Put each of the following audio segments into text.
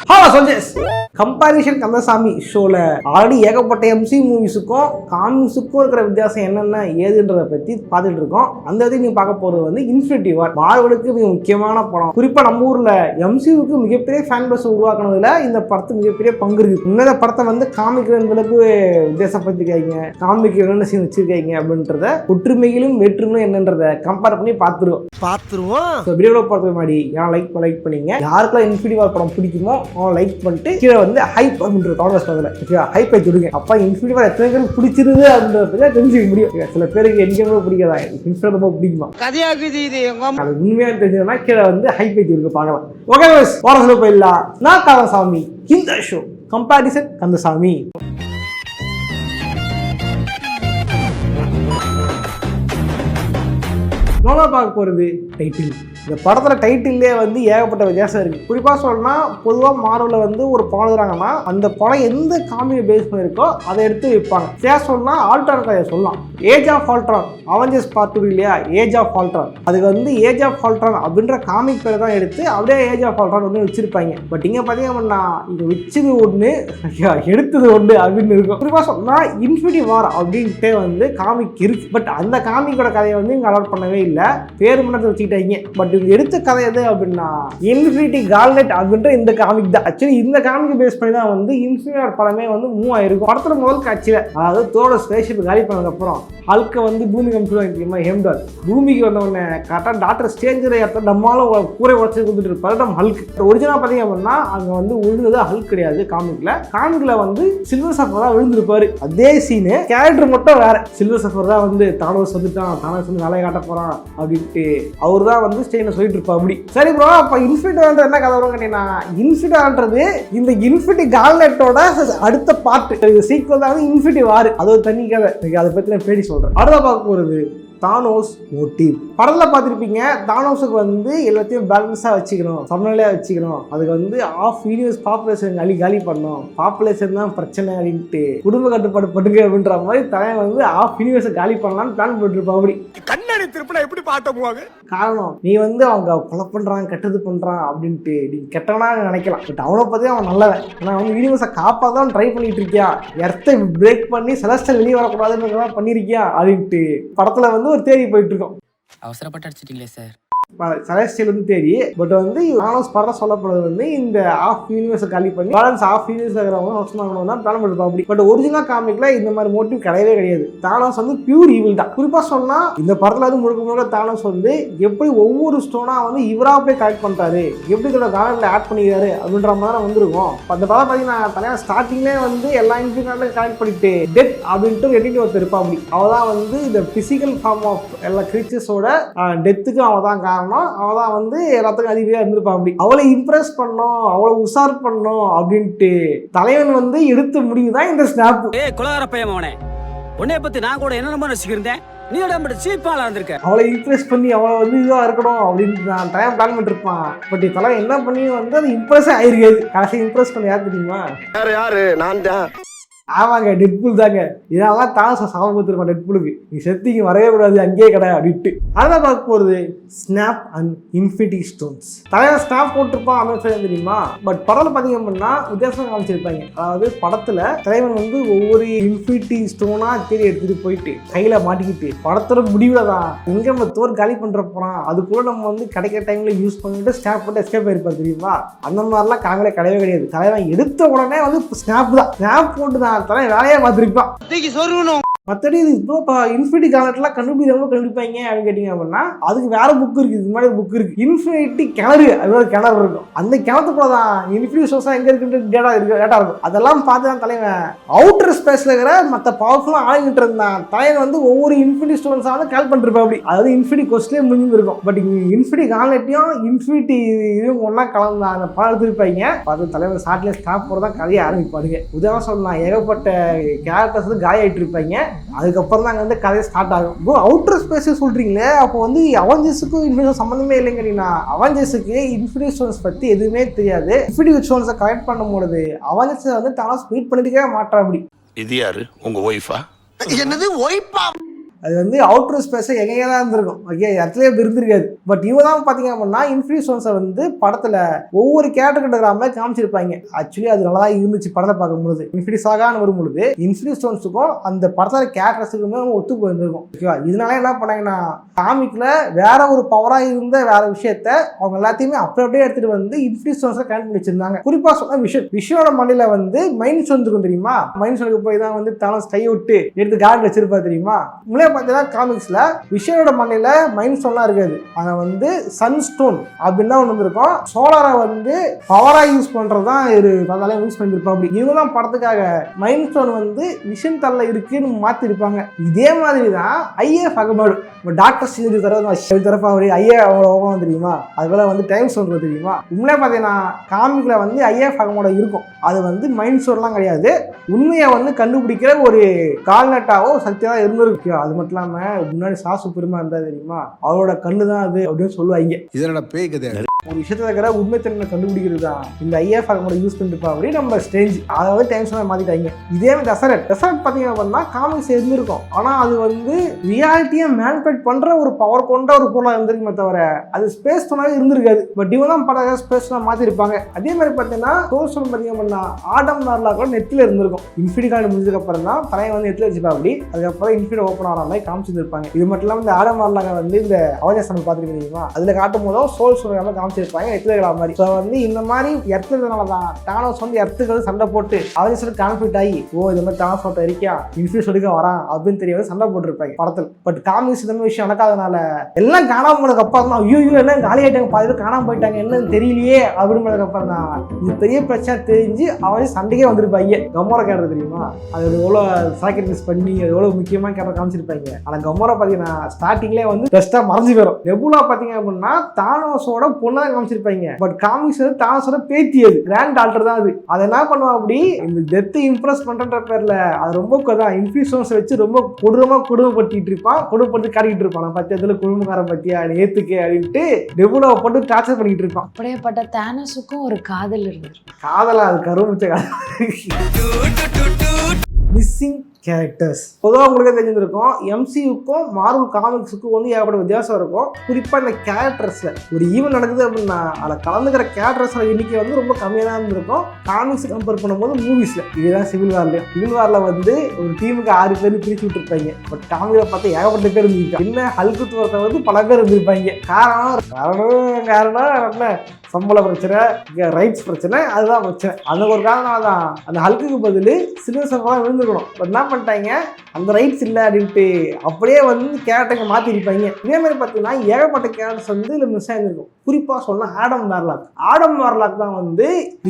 Hello soldiers, comparison Kandasamy ஷோல already ஏகப்பட்ட MC மூவிஸுக்கும் காமிக்ஸுக்கும் இருக்கிற வித்தியாசம் என்னென்ன ஏதுன்றதை பற்றி பார்த்துட்டு இருக்கோம். அந்த இதை நீங்கள் பார்க்க போகிறது வந்து இன்ஃபினிட்டி வார். மார்வலுக்கு மிக முக்கியமான படம். குறிப்பாக நம்ம ஊரில் எம்சியூக்கு மிகப்பெரிய ஃபேன் பேஸ் உருவாக்குனதுல இந்த படத்துக்கு மிகப்பெரிய பங்கு இருக்குது. இந்த படத்தை வந்து காமிக் எந்தளவுக்கு வித்தியாசப்படுத்திருக்காங்க, காமிக் என்னென்ன சீன் வச்சிருக்காங்க அப்படின்றத ஒற்றுமையிலும் வேற்றுமையும் என்னன்றதை கம்பேர் பண்ணி பார்த்துருவோம். வீடியோவில் பார்த்து முன்னாடி ஏன் லைக் பண்ணிங்க. யாருக்கெல்லாம் இன்ஃபினிட்டி வார் படம் பிடிக்குமோ லைக் பண்ணிட்டு கீழே வந்து ஹைப் அப்படின்ற காங்கிரஸ் பக்கத்தில் ஹைப் ஆகி விடுங்க. அப்போ இன்ஃபினிட்டி வார் எத்தனை பேருக்கு பிடிச்சிருது அப்படின்றத தெரிஞ்சுக்க முடியும். சில பேருக்கு எங்கே பிடிக்காதா, இன்ஃபினிட்டி ரொம்ப பிடிக்குமா, அது உண்மையாக தெரிஞ்சதுன்னா கீழே வந்து ஹைப் ஆகி இருக்கு பார்க்கலாம். ஓகே வாரத்துல போயிடலாம். நான் கந்தசாமி, இந்த ஷோ கம்பாரிசன் கந்தசாமி. நோலா பார்க்க போகிறது டைட்டில். இந்த படத்தில் டைட்டில்லே வந்து ஏகப்பட்ட வித்தியாசம் இருக்குது. குறிப்பாக சொல்லணும்னா பொதுவாக மார்வலில் வந்து ஒரு படம் எழுதுறாங்கன்னா அந்த படம் எந்த காமியை பேஸ் பண்ணியிருக்கோ அதை எடுத்து வைப்பாங்க. சேர் சொல்லலாம், ஆல்ட்ரான் கதையை சொல்லலாம். ஏஜ் ஆஃப் ஆல்ட்ரான், அவெஞ்சர்ஸ் பார்ட் 2 இல்லையா, ஏஜ் ஆஃப் ஆல்ட்ரான், அதுக்கு வந்து ஏஜ் ஆஃப் ஆல்ட்ரான் அப்படின்ற காமிக் பேரை தான் எடுத்து அப்படியே ஏஜ் ஆஃப் ஆல்ட்ரான் ஒன்று வச்சிருப்பாங்க. பட் இங்கே பார்த்தீங்கன்னா இங்கே வச்சது ஒன்று எடுத்தது ஒன்று அப்படின்னு இருக்கும். குறிப்பாக சொல்லணும்னா இன்ஃபினிட்டி வார் அப்படின்ட்டு வந்து காமிக் இருக்கு. பட் அந்த காமிக்கோட கதையை வந்து இங்கே அலாட் பண்ணவே இல்லை, பேர் மன்னத்தை வச்சுக்கிட்டாங்க. பட் எடுத்த கதை எது அப்படின்னா இன்ஃபினிட்டி கால்நெட் அப்படின்ற இந்த காமிக் தான். ஆக்சுவலி இந்த காமிக் பேஸ் பண்ணி தான் வந்து இன்ஃபினிட்டி வார் படமே வந்து மூவ் ஆயிருக்கும். படத்துல முதல் காட்சியில, அதாவது தோட ஸ்பேஸ்ஷிப் காலி பண்ணதுக்கு அப்புறம் ஹல்கை வந்து பூமிக்கு அனுப்பிச்சுடுவாங்க தெரியுமா, ஹெம்டால். பூமிக்கு வந்த உடனே கரெக்டாக டாக்டர் ஸ்டேஞ்சரை இடத்துல நம்மளால கூரை உடச்சி கொடுத்துட்டு இருப்பாரு நம்ம ஹல்க். ஒரிஜினலாக பார்த்தீங்க அப்படின்னா அங்கே வந்து விழுந்தது ஹல்க் கிடையாது. காமிக்ல வந்து சில்வர் சஃபர் தான் விழுந்திருப்பாரு. அதே சீனு, கேரக்டர் மட்டும் வேற. சில்வர் சஃபர் தான் வந்து தானோஸ் வந்துட்டான், தானோஸ் வந்து வேலையை காட்ட போறான் அப்படின்ட்டு அவர் தான் வந்து ஸ்டேஜ் சொல்லிட்டு இருப்பா. அப்படி சரி ப்ரோ, அப்ப இன்ஃபினிட்டி வார் என்ன கதை வரும் கேட்டீங்கன்னா, இன்ஃபினிட்டி வார்ன்றது இந்த இன்ஃபினிட்டி கால்நெட்டோட அடுத்த பார்ட், சீக்வல் தான் இன்ஃபினிட்டி வார். அது ஒரு தனி கதை. அதை பத்தி நான் பேடி சொல்றேன். அடுத்த பார்க்க போறது தானோஸ் மோட்டிவ். படத்தில் பார்த்துருப்பீங்க, தானோஸுக்கு வந்து எல்லாத்தையும் பேலன்ஸாக வச்சுக்கணும், சமநிலையாக வச்சுக்கணும், அதுக்கு வந்து ஆஃப் யூனிவர்ஸ் பாப்புலேஷன் காலி பண்ணணும், பாப்புலேஷன் தான் பிரச்சனை அப்படின்ட்டு குடும்ப கட்டுப்பாடு படுங்க அப்படின்ற மாதிரி தலைவன் வந்து ஆஃப் யூனிவர்ஸை காலி பண்ணலான்னு பிளான் போட்டுருப்பா. அப்படி கண்ணாடி திருப்பினா எப்படி பார்த்த போவாங்க. காரணம், நீ வந்து அவங்க கொலை பண்ணுறான், கெட்டது பண்ணுறான் அப்படின்ட்டு நீ கெட்டவனா நினைக்கலாம். பட் அவனை பற்றி அவன் நல்லவன். ஆனால் அவன் யூனிவர்ஸை காப்பாதான் ட்ரை பண்ணிட்டு இருக்கியா, எர்த்தை பிரேக் பண்ணி செலஸ்டல் வெளியே வரக்கூடாதுன்னு பண்ணியிருக்கியா அப்படின்ட்டு படத்தில் வந்து ஒரு தேடி போயிட்டு இருக்கோம். அவசரப்பட்டு அடிச்சிட்டீங்களே சார். செலஸ்டியல் வந்து தேடி. பட் வந்து தானோஸ் படம் சொல்லப்படுறது வந்து இந்த ஆஃப் யூனிவர்ஸை காலி பண்ணி பேலன்ஸ் ஆஃப் யூனிவர்ஸ் இருக்கிறவங்க அவசரமாகணும் தான் பிளான் பண்ணிருப்பா. அப்படி பட் ஒரிஜினல் காமிக்ல இந்த மாதிரி மோட்டிவ் கிடையவே கிடையாது. தானோஸ் வந்து பியூர் ஈவில் தான். குறிப்பா சொன்னா இந்த படத்துல வந்து முழுக்க தானோஸ் வந்து எப்படி ஒவ்வொரு ஸ்டோனா வந்து இவரா போய் கலெக்ட் பண்றாரு, எப்படி இதோட காலத்துல ஆட் பண்ணிக்கிறாரு அப்படின்ற மாதிரி வந்துருக்கும். அந்த படம் பார்த்தீங்கன்னா தலையா ஸ்டார்டிங்லேயே வந்து எல்லா இன்ஃபினிட்டியும் கலெக்ட் பண்ணிட்டு டெத் அப்படின்ட்டு எண்ணிட்டு ஒருத்தர் இருப்பா. அப்படி அவதான் வந்து இந்த பிசிக்கல் ஃபார்ம் ஆஃப் எல்லா கிரீச்சர்ஸோட டெத்துக்கும் அவதான் காரணம். அவதான் வந்து எல்லாத்துக்கும் அதிபதியா இருந்திருப்பா. அப்படி அவளை இம்ப்ரெஸ் பண்ணோம், அவளை உஷார் பண்ணோம் அப்படின்ட்டு தலைவன் வந்து எடுத்த முடிவுதான் இந்த ஸ்னாப். குலகார பையன் அவனே, உன்னைய பத்தி நான் கூட என்ன நம்பர் வச்சுக்கிறேன், நீ சீப்பாளா இருந்திருக்க. அவளை இம்ப்ரெஸ் பண்ணி அவளை வந்து இதுவா இருக்கணும் அப்படின்னு நான் தலைவன் பிளான் பண்ணிருப்பான். பட் தலைவன் என்ன பண்ணி வந்து அது இம்ப்ரெஸ் ஆயிருக்காது. கடைசி இம்ப்ரெஸ் பண்ண யார் தெரியுமா? யாரு? நான் தான். ஆமாங்க, டெட்பூல் தாங்க. இதெல்லாம் தானோஸை சாபம் கொடுத்துருப்பான் டெட்பூலுக்கு, நீ செத்திக்கு வரவே கூடாது, அங்கேயே கடை அப்படின்ட்டு. அதான் பார்க்க போகிறது ஸ்னாப் அண்ட் இன்ஃபினிட்டி ஸ்டோன்ஸ். தலைவன் ஸ்னாப் போட்டிருப்பான் அமைச்சர் தெரியுமா. பட் படத்தில் பார்த்தீங்க அப்படின்னா வித்தியாசம் காமிச்சிருப்பாங்க. அதாவது படத்தில் தலைவன் வந்து ஒவ்வொரு இன்ஃபினிட்டி ஸ்டோனா தேடி எடுத்துட்டு போயிட்டு கையில் மாட்டிக்கிட்டு படத்தோட முடிவில் தான் எங்கே நம்ம தோர் காலி பண்ணுற போகிறான், அதுக்குள்ள நம்ம வந்து கிடைக்கிற டைம்ல யூஸ் பண்ணிட்டு ஸ்னாப் போட்டு எஸ்கேப் ஆயிருப்பார் தெரியுமா. அந்த மாதிரிலாம் காங்களே கிடையவே கிடையாது. தலைவன் எடுத்த உடனே வந்து ஸ்னாப் தான், ஸ்னாப் போட்டு தான் வேலையா பார்த்துருப்பான். மற்றபடி இது இப்போ இன்ஃபினிட்டி காலெட்லாம் கண்டுபிடிப்பாங்க அப்படின்னு கேட்டீங்க அப்படின்னா அதுக்கு வேற புக் இருக்கு. இது மாதிரி புக் இருக்கு, இன்ஃபினிட்டி கிணறு. அது ஒரு கிணறு இருக்கும். அந்த கிணத்துக்குள்ள தான் இன்ஃபினிட்டி சோர்ஸா எங்க இருக்குன்ற டேட்டா இருக்கும். அதெல்லாம் பார்த்து தான் தலைவன் அவுட்டர் ஸ்பேஸ்ல இருக்கிற மற்ற பவர்ஃபுல்லா ஆகிட்டு இருந்தான். தலைவன் வந்து ஒவ்வொரு இன்ஃபினிட்டி ஸ்டோன்ஸா வந்து கால் பண்ணிருப்பா. அப்படி அதாவது இன்ஃபினிட்டி கொஸ்ட்லேயே முடிஞ்சிருக்கும். பட் இன்ஃபினிட்டி காலெட்டையும் இன்ஃபினிட்டி இதுவும் ஒன்னா கலந்து அந்த படம் எடுத்துருப்பாங்க. பார்த்து தலைவன் ஷார்ட்ல ஸ்டாப் போறதான் கதையை ஆரம்பிப்பாடுங்க. உதாரணம் சொல்லலாம், ஏகப்பட்ட கேரக்டர்ஸ் வந்து காயாயிட்டு இருப்பாங்க. அதுக்கப்புறம் தான் அங்கே வந்து கதையை ஸ்டார்ட் ஆகும். ப்ரோ அவுட்டர் ஸ்பேஸே சொல்கிறீங்களே, அப்போ வந்து அவெஞ்சர்ஸுக்கும் இன்ஃபினிட்டி சம்மந்தமே இல்லைங்கிறீங்கன்னா அவெஞ்சர்ஸுக்கு இன்ஃபினிட்டி ஸ்டோன்ஸ் பற்றி எதுவுமே தெரியாது. இன்ஃபினிட்டி ஸ்டோன்ஸை கலெக்ட் பண்ணும்போது அவெஞ்சர்ஸை வந்து தானோஸ் மீட் பண்ணிட்டுக்கே மாட்டா. அப்படி இது யாரு, உங்க ஒய்ஃபா? என்னது ஒய்ஃபா? அது வந்து அவுட்டர் ஸ்பேஸை எங்கேயே தான் இருந்திருக்கும். ஓகே, இடத்துலயே இருந்திருக்காது. பட் இவங்க தான் பார்த்தீங்க அப்படின்னா இன்ஃபினிட்டி ஸ்டோன்ஸை வந்து படத்தில் ஒவ்வொரு கேரக்டர் கிட்ட மாதிரி காமிச்சிருப்பாங்க. ஆக்சுவலி அது நல்லா தான் இருந்துச்சு படத்தை பார்க்கும்போது. இன்ஃபினிட்டி சாகான்னு வரும்பொழுது இன்ஃபினிட்டி ஸ்டோன்ஸுக்கும் அந்த படத்தில் கேரக்டர்ஸுக்குமே ஒத்து போயிருந்திருக்கும். ஓகேவா, இதனால என்ன பண்ணாங்கன்னா காமிக்ல வேற ஒரு பவராக இருந்த வேற விஷயத்த அவங்க எல்லாத்தையுமே அப்படியே எடுத்துட்டு வந்து இன்ஃபினிட்டி ஸ்டோன்ஸை கனெக்ட் பண்ணி வச்சிருந்தாங்க. குறிப்பா சொன்னா விஷயோட மண்ணில வந்து மைண்ட் ஸ்டோன் இருக்கும் தெரியுமா? மைண்ட் ஸ்டோனுக்கு போய் தான் வந்து தானஸ் கை விட்டு எடுத்து கார்டு வச்சிருப்பா தெரியுமா? முன்னாடி பார்த்தீங்கன்னா காமிக்ஸ்ல விஷயோட மண்ணில மைண்ட் ஸ்டோன்லாம் இருக்காது. அதை வந்து சன் ஸ்டோன் அப்படின்னு தான் ஒன்று இருக்கும். சோலாரை வந்து பவரா யூஸ் பண்றதுதான் யூஸ் பண்ணிருப்பா. அப்படி இவங்க தான் படத்துக்காக மைண்ட் ஸ்டோன் வந்து விஷன் தள்ள இருக்குன்னு மாத்திருப்பாங்க. இதே மாதிரி தான் ஐஏஎஃப் அகமது டாக்டர் ஸ்ட்ரேஞ்ச் தரப்பா ஐயா அவங்கள தெரியுமா? அதுபோல வந்து டைம் ஸ்டோன் தெரியுமா? உண்மையிலே பார்த்தீங்கன்னா காமிக்ல வந்து ஐஏஎஃப் அகமோட இருக்கும். அது வந்து மைண்ட் ஸ்டோன்லாம் கிடையாது. உண்மையை வந்து கண்டுபிடிக்கிற ஒரு கால்நட்டாவோ சக்தியாக இருந்திருக்கு. அது மட்டும் இல்லாமல் முன்னாடி சாசு பெருமா இருந்தா தெரியுமா? அவரோட கண்ணு தான் அது அப்படின்னு சொல்லுவாங்க. இதனோட பேய் கதை. ஒரு விஷயத்துல இருக்கிற உண்மைத்தன்மை கண்டுபிடிக்கிறது தான் இந்த ஐஏஎஃப் அகமோட யூஸ் பண்ணிருப்பா அப்படி நம்ம ஸ்ட்ரேஞ்ச். அதை வந்து டைம் ஸ்டோன் மாத்திட்டாங்க. இதே டெசர்ட் பார்த்தீங்க அப்படின்னா காமிக்ஸ் இருந்திருக்கும். ஆனா அது வந்து ரியாலிட்டியை மேனிபுலேட் பண்ற ஒரு பவர் கொண்ட ஒரு பொருளாக இருந்திருக்குமே தவிர அது ஸ்பேஸ் ஸ்டோனாவே இருந்திருக்காது. பட் இவங்க தான் படம் ஸ்பேஸ் ஸ்டோனா மாத்திருப்பாங்க. அதே மாதிரி பார்த்தீங்கன்னா சோல் ஸ்டோன் பார்த்தீங்க அப்படின்னா ஆடம் நார்லா கூட நெட்ல இருந்திருக்கும். இன்ஃபினிட்டி கார்டு முடிஞ்சதுக்கு அப்புறம் தான் தலையை வந்து நெட்ல வச்சுப்பா அப்படி. அதுக்கப்புறம் இன்ஃபினிட்டி ஓப்பன் ஆகிற மாதிரி காமிச்சிருப்பாங்க. இது மட்டும் இல்லாமல் இந்த ஆடம் நார்லாக வந்து இந்த அவஜர்ஸ் நம்ம பார்த்துருக்கீங்களா? அதுல காட்டும் போதும் சோல் ஸ்டோன் காமிச்சிருப்பாங்க நெட்ல இருக்கிற மாதிரி. ஸோ வந்து இந்த மாதிரி எர்த்துறதுனால தான் தானோஸ் வந்து எர்த்துக்கு வந்து சண்டை போட்டு அவஜர்ஸ் கான்ஃபிளிக்ட் ஆகி இது மாதிரி தானோஸ் மட்டும் இருக்கா இன்ஃபினிட்டி சொல்லிக்க வரான் அப்படின்னு தெரியாது சண்டை போட்டுருப்பாங்க படத்தில். பட் காமிக்ஸ் இந்த விஷயம் நடக்காதனால எல்லாம் காணாம போனதுக்கு அப்புறம் தான் ஐயோ எல்லாம் காலி ஆயிட்டாங்க, பாதி பேர் காணாம போயிட்டாங்க, என்னன்னு தெரியலையே அப்படின்னு அப்புறம் தான் இது பெரிய பிரச்சனை தெரிஞ்சு அவன் சண்டைக்கே வந்திருப்பாங்க. கமோரா கேரக்டர் தெரியுமா? அது எவ்வளோ சாக்ரிஃபைஸ் பண்ணி அது எவ்வளோ முக்கியமான கேரக்டர் காமிச்சிருப்பாங்க. ஆனால் கமோரா பார்த்தீங்கன்னா ஸ்டார்டிங்லேயே வந்து பெஸ்ட்டாக மறைஞ்சு வரும். நெபுலா பார்த்தீங்க அப்படின்னா தானோஸோட பொண்ணை தான் காமிச்சிருப்பாங்க. பட் காமிக்ஸ் வந்து தானோஸோட பேத்தி, அது கிராண்ட் டாக்டர் தான். அது அதை என்ன பண்ணுவா அப்படி இந்த டெத்தை இம்ப்ரெஸ் பண்ற பேர்ல அது ரொம்ப இன்ஃபினிட்டி ஸ்டோன்ஸ் வச்சு ரொம்ப கொடுமைப்படுத்திட்டு இருப்பான். கொடுமைப்படுத்தி காட்டிட்டு இருப்பான். பத்தியத்துல குடும்பக்காரன் பத்தியா ஏத்துக்கு அப்படின்ட்டு நெபுலாவை போட்டு டார்ச்சர் பண்ணிட்டு இருப்பான். அப்படியேப்பட்ட தானோஸுக்கும் ஒரு காதல் இருந்தது. காதலா அது கருமிச்ச மிஸ்ஸிங் கேரக்டர்ஸ். பொதுவாக உங்களுக்கு தெரிஞ்சிருக்கும் எம்சியுக்கும் மார்வல் காமிக்ஸுக்கும் வந்து ஏகப்பட்ட வித்தியாசம் இருக்கும். குறிப்பாக இந்த கேரக்டர்ஸில் ஒரு ஈவெண்ட் நடக்குது அப்படின்னா அதில் கலந்துக்கிற கேரக்டர்ஸோட எண்ணிக்கை வந்து ரொம்ப கம்மியாக தான் இருந்திருக்கும் காமிக்ஸ் கம்பேர் பண்ணும்போது மூவிஸில். இதுதான் சிவில் வாரில் வந்து ஒரு டீமுக்கு 6 பேர் பிரித்து விட்டுருப்பாங்க. பட் காமிக்கில் பார்த்தா ஏகப்பட்ட பேர் இருந்திருக்காங்க. என்ன ஹல்கு தோரத்தை வந்து பல பேர் இருந்திருப்பாங்க. காரணம் என்ன சம்பள பிரச்சனை, ரைட்ஸ் பிரச்சனை, அதுதான் பிரச்சனை. அந்த ஒரு காரணம் தான் அந்த ஹல்குக்கு பதில் சில்வர் சர்ஃபராக விழுந்துக்கணும். பட் என்ன பண்ணிட்டாங்க, அந்த ரைட்ஸ் இல்லை அப்படின்ட்டு அப்படியே வந்து கேரக்டரை மாற்றிருப்பாங்க. இதே மாதிரி பார்த்தீங்கன்னா ஏகப்பட்ட கேரக்டர்ஸ் வந்து இதில் மிஸ் ஆகிருக்கும். குறிப்பாக சொன்னால் ஆடம் வார்லாக் தான் வந்து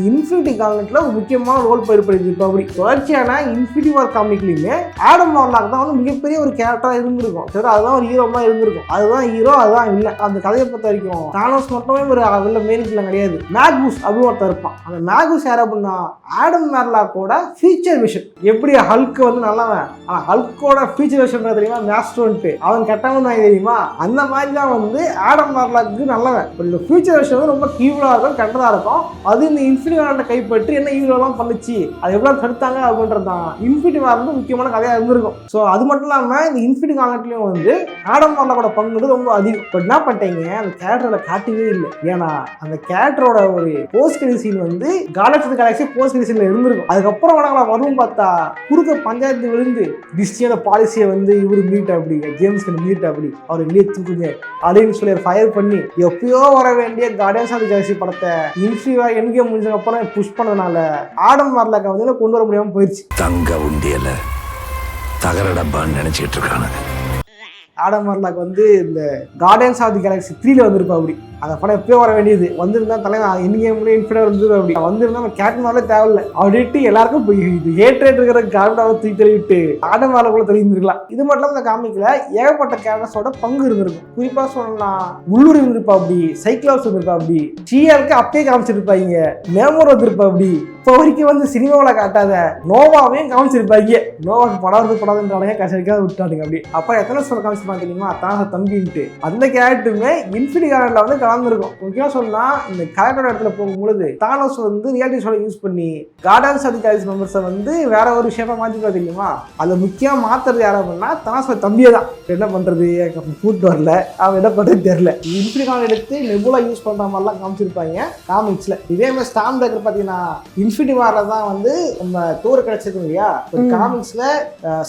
இன்ஃபினிட்டி காமிக்ல ஒரு முக்கியமான ரோல் போயிருப்பா. அப்படி தொடர்ச்சியான இன்ஃபினிட்டி வார் காமிக்லையுமே ஆடம் வார்லாக் தான் வந்து மிகப்பெரிய ஒரு கேரக்டராக இருந்திருக்கும். சரி, அதுதான் ஒரு ஹீரோமாக இருந்திருக்கும். அதுதான் ஹீரோ, அதுதான் இல்லை. அந்த கதையை பொறுத்த வரைக்கும் தானோஸ் மட்டுமே ஒரு மெயின் கிடையாது. மேக்பூஸ் அப்படின்னு ஒருத்தர் இருப்பான். அந்த மேக்பூஸ் யார் அப்படின்னா ஆடம் வார்லாக்கோட ஃபியூச்சர் விஷன். எப்படி ஹல்க் வந்து நல்லவன், ஆனால் ஹல்கோட ஃபியூச்சர் விஷன் தெரியுமா மேஸ்ட்ரோன்ட்டு அவன் கெட்டவன் தெரியுமா? அந்த மாதிரி தான் வந்து ஆடம் வார்லாக்கு நல்லவன். இந்த ஃபியூச்சர் விஷன் வந்து ரொம்ப ஈவிலாக இருக்கும், கெட்டதாக இருக்கும். அது இந்த இன்ஃபினிட்டி வாரை கைப்பற்றி என்ன ஈவிலாம் பண்ணுச்சு, அது எவ்வளோ தடுத்தாங்க அப்படின்றது தான் இன்ஃபினிட்டி வார் வந்து முக்கியமான கதையாக இருந்திருக்கும். ஸோ அது மட்டும் இல்லாமல் இந்த இன்ஃபினிட்டி காலத்துலையும் வந்து ஆடம் வார்லாக்கோட பங்கு ரொம்ப அதிகம். பட் என்ன பண்ணிட்டீங்க, அந்த கேரக்டரை காட்டவே இல்லை. ஏன்னா அந்த கேரக்டரோட ஒரு போஸ்ட் கிரெடிட் சீன் வந்து Guardians of the Galaxy post credit சீன்ல இருந்திருக்கும். அதுக்கப்புறம் வரும் பார்த்தா குறுக்க பஞ்சாயத்து விழுந்து டிஸ்னியோட பாலிசியை வந்து இவரு மீட் அப்படி ஜேம்ஸ் மீட் அப்படி அவர் வெளியே தூக்குங்க அப்படின்னு சொல்லி ஃபயர் பண்ணி எப்பயோ வர வேண்டிய கார்டியன்ஸ் ஆஃப் தி கேலக்ஸி படத்தை இன்ஃபினிட்டி என்கே முடிஞ்சதுக்கு அப்புறம் புஷ் பண்ணதுனால ஆடம் வார்லாக்கை வந்து கொண்டு வர முடியாம போயிடுச்சு. தங்க உண்டியல தகர டப்பான்னு நினைச்சிட்டு இருக்கானுங்க. ஆடம் வார்லாக் வந்து இந்த கார்டியன்ஸ் ஆஃப் தி கேலக்ஸி 3ல வந்திருப்பா. அப்படி அந்த படம் எப்பயோ வர வேண்டியது வந்திருந்தா தலைவன் இன்கேம்லேயே இன்ஃபினிட்டி இருந்தது. அப்படி வந்திருந்தா நம்ம கேட்மாவே தேவையில்லை அப்படின்ட்டு எல்லாருக்கும் போய் இது ஹேட்ரேட் இருக்கிற கார்டாவை தூக்கி தெளிவிட்டு ஆடம் வார்லாக்குள்ள தெளிந்திருக்கலாம். இது மட்டும் இல்லாமல் இந்த காமிக்ல ஏகப்பட்ட கேரக்டர்ஸோட பங்கு இருந்திருக்கும். குறிப்பா சொல்லணும்னா உள்ளூர் இருந்திருப்பா. அப்படி சைக்ளாப்ஸ் இருந்திருப்பா. அப்படி ஷியாருக்கு அப்பயே காமிச்சிருப்பாங்க. நேமோர் வந்திருப்பா. அப்படி இப்போ வரைக்கும் வந்து சினிமாவில் காட்டாத நோவாவையும் காமிச்சிருப்பாங்க. நோவாக்கு படாதுன்றாலே கஷ்டிக்காக விட்டானுங்க. அப்படி அப்போ எத்தனை சொல்ல காமிச்சிருப்பாங்க தெரியுமா, தான தம்பின்ட்டு. அந்த கேரக்டருமே இன்ஃபினிட்டி கார்டில் வந்து கலந்துருக்கும். முக்கியமாக சொன்னா இந்த கலெக்டரோட இடத்துல போகும்பொழுது தானோஸ் வந்து ரியாலிட்டி ஷோல யூஸ் பண்ணி கார்டன்ஸ் ஆஃப் தி கேலக்ஸி மெம்பர்ஸை வந்து வேற ஒரு ஷேப்பா மாற்றிப்பா தெரியுமா? அதை முக்கியமாக மாத்துறது யாரை பண்ணா தானோஸோட தம்பியை தான். என்ன பண்றது, கூட்டு வரல, அவன் என்ன பண்றது தெரியல. இன்ஃபினிட்டி எடுத்து நெபுலா யூஸ் பண்ற மாதிரிலாம் காமிச்சிருப்பாங்க காமிக்ஸ்ல. இதே மாதிரி ஸ்டாம் பிரேக்கர் பார்த்தீங்கன்னா இன்ஃபினிட்டி வார்ல தான் வந்து நம்ம தோர் கிடைச்சிருக்கோம் இல்லையா? ஒரு காமிக்ஸ்ல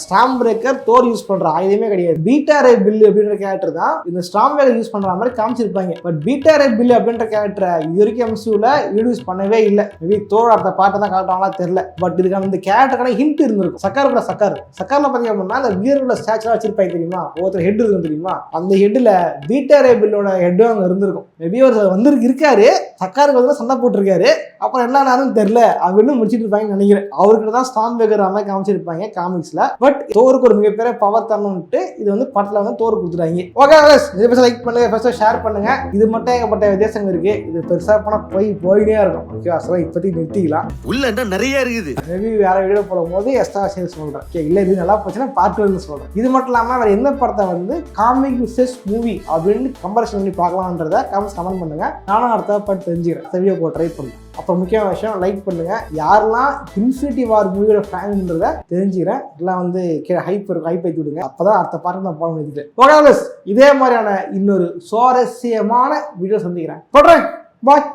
ஸ்டாம் பிரேக்கர் தோர் யூஸ் பண்ற ஆயுதமே கிடையாது. பீட்டா ரே பில் அப்படின்ற கேரக்டர் தான் இந்த ஸ்டாம் பிரேக்கர் யூஸ் பண்ற மாதிரி காமிச்சிருப்பாங்க. பட் பீட்டா ரே பில் அப்படின்ற கேரக்டரை இது வரைக்கும் எம்சியூல யூஸ் பண்ணவே இல்லை. மேபி தோர் அடுத்த பாட்டை தான் காட்டுவாங்களா தெரியல. பட் இதுக்கான இந்த கேரக்டருக்கான ஹிண்ட் இருந்திருக்கும். சக்கர்ல பாத்தீங்க அப்படின்னா அந்த வீரர்களோட ஸ்டாச்சுலாம் வச்சிருப்பாங்க தெரியுமா? ஒருத்தர் ஹெட் இருக்கும் தெரியுமா? அந்த ஹெட்ல பீட்டா ரே பில்லோட ஹெட்டும் அங்க இருந்திருக்கும். மேபி அவர் வந்து இருக்காரு, சக்காருக்கு வந்து சண்டை போட்டிருக்காரு, அப்புறம் என்ன ஆனாலும் தெரியல அப்படின்னு முடிச்சிட்டு இருப்பாங்கன்னு நினைக்கிறேன். அவருக்கு தான் ஸ்டாம் பிரேக்கர் மாதிரி காமிச்சிருப்பாங்க காமிக்ஸ்ல. பட் தோருக்கு ஒரு மிகப்பெரிய பவர் தரணும்ட்டு இது வந்து படத்துல வந்து தோருக்கு கொடுத்துட்டாங்க. ஓகே, இதை லைக் பண்ணுங்க, ஃபர்ஸ்ட் ஷேர் பண்ணுங்க. இது மட்டும் ஏகப்பட்ட வித்தியாசங்கள் இருக்கு. இது பெருசா போனா போயிட்டே இருக்கும். ஓகே, அசலா இப்போதைக்கு நிறுத்திக்கலாம். உள்ள என்ன நிறைய இருக்குது. மேபி வேற வீடியோ போடும் போது எக்ஸ்ட்ரா சேர்த்து சொல்றேன். ஓகே, இல்ல இது நல்லா போச்சுன்னா பார்ட் 2 சொல்றேன். இது மட்டும் இல்லாம வேற எந்த படத்தை வந்து காமிக் விசஸ் மூவி அப்படின்னு கம்பேரிசன் பண்ணி பார்க்கலாம்ன்றத கமெண்ட் பண்ணுங்க. நானும் அடுத்த பார்ட் தெரிஞ்சுக்கிறேன். வீடியோ போட்டு ட்ரை பண்ணுறேன். அப்புறம் முக்கியமான விஷயம் லைக் பண்ணுங்க. யாரெல்லாம் இன்ஃபினிட்டி வார் மூவியோட ஃபேன்ன்றத தெரிஞ்சுக்கிறேன். எல்லாம் வந்து ஹைப் ஏற்றி விடுங்க. அப்பதான் அடுத்த பார்ட் நான் போட முடியுது. ஓகே, இதே மாதிரியான இன்னொரு சுவாரஸ்யமான வீடியோ சந்திக்கிறேன். போடுறேன். பாய்.